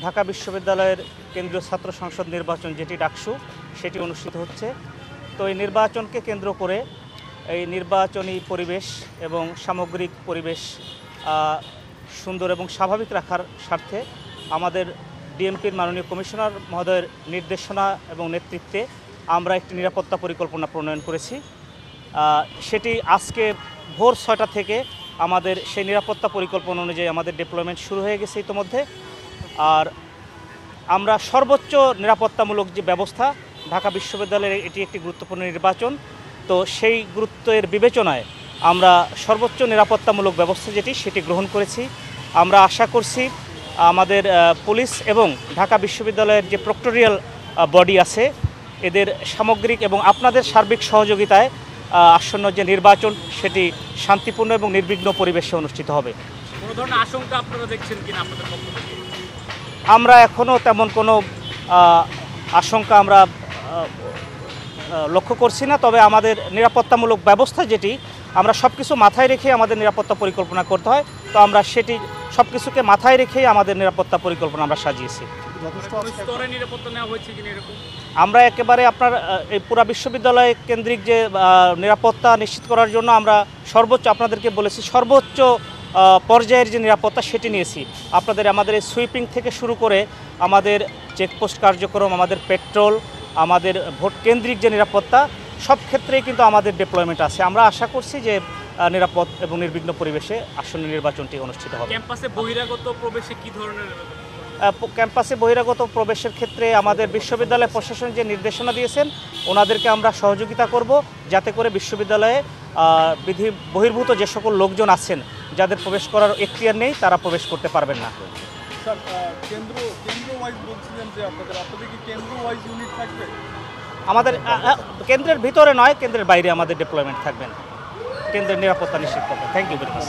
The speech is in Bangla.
ঢাকা বিশ্ববিদ্যালয়ের কেন্দ্রীয় ছাত্র সংসদ নির্বাচন যেটি ডাকসু সেটি অনুষ্ঠিত হচ্ছে। তো এই নির্বাচনকে কেন্দ্র করে এই নির্বাচনী পরিবেশ এবং সামগ্রিক পরিবেশ সুন্দর এবং স্বাভাবিক রাখার স্বার্থে আমাদের ডিএমপির মাননীয় কমিশনার মহোদয়ের নির্দেশনা এবং নেতৃত্বে আমরা একটি নিরাপত্তা পরিকল্পনা প্রণয়ন করেছি। সেটি আজকে ভোর ৬টা থেকে আমাদের সেই নিরাপত্তা পরিকল্পনা অনুযায়ী আমাদের ডিপ্লয়মেন্ট শুরু হয়ে গেছে ইতিমধ্যে। আর আমরা সর্বোচ্চ নিরাপত্তামূলক যে ব্যবস্থা, ঢাকা বিশ্ববিদ্যালয়ের এটি একটি গুরুত্বপূর্ণ নির্বাচন, তো সেই গুরুত্বের বিবেচনায় আমরা সর্বোচ্চ নিরাপত্তামূলক ব্যবস্থা সেটি গ্রহণ করেছি। আমরা আশা করছি আমাদের পুলিশ এবং ঢাকা বিশ্ববিদ্যালয়ের যে প্রক্টোরিয়াল বডি আছে এদের সামগ্রিক এবং আপনাদের সার্বিক সহযোগিতায় আসন্ন যে নির্বাচন সেটি শান্তিপূর্ণ এবং নির্বিঘ্ন পরিবেশে অনুষ্ঠিত হবে। কোনো ধরনের আশঙ্কা আপনারা দেখছেন কিনা আপনাদের পক্ষ থেকে? আমরা এখনও তেমন কোনো আশঙ্কা আমরা লক্ষ্য করছি না, তবে আমাদের নিরাপত্তামূলক ব্যবস্থা যেটি আমরা সব কিছু মাথায় রেখে আমাদের নিরাপত্তা পরিকল্পনা করতে হয়, তো আমরা সেটি সব কিছুকে মাথায় রেখেই আমাদের নিরাপত্তা পরিকল্পনা আমরা সাজিয়েছি। আমরা একেবারে আপনার এই পুরা বিশ্ববিদ্যালয় কেন্দ্রিক যে নিরাপত্তা নিশ্চিত করার জন্য আমরা সর্বোচ্চ আপনাদেরকে বলেছি সর্বোচ্চ পর্যায়ের যে নিরাপত্তা সেটি নিয়েছি। আমাদের এই সুইপিং থেকে শুরু করে আমাদের চেকপোস্ট কার্যক্রম, আমাদের পেট্রোল, আমাদের ভোট কেন্দ্রিক যে নিরাপত্তা সব ক্ষেত্রেই কিন্তু আমাদের ডিপ্লয়মেন্ট আছে। আমরা আশা করছি যে নিরাপদ এবং নির্বিঘ্ন পরিবেশে আসন্ন নির্বাচনটি অনুষ্ঠিত হবে। ক্যাম্পাসে বহিরাগত প্রবেশে কী ধরনের? ক্যাম্পাসে বহিরাগত প্রবেশের ক্ষেত্রে আমাদের বিশ্ববিদ্যালয় প্রশাসন যে নির্দেশনা দিয়েছেন ওনাদেরকে আমরা সহযোগিতা করব, যাতে করে বিশ্ববিদ্যালয়ে বিধি বহির্ভূত যে সকল লোকজন আছেন যাদের প্রবেশ করার এখতিয়ার নেই তারা প্রবেশ করতে পারবেন না। স্যার, কেন্দ্র ওয়াইজ বলছিলেন যে আপনাদের কি কেন্দ্র ওয়াইজ ইউনিট থাকবে? আমাদের কেন্দ্রের ভিতরে নয়, কেন্দ্রের বাইরে আমাদের ডিপ্লয়মেন্ট থাকবেন কেন্দ্রের নিরাপত্তা নিশ্চিত করবে। Thank you very much.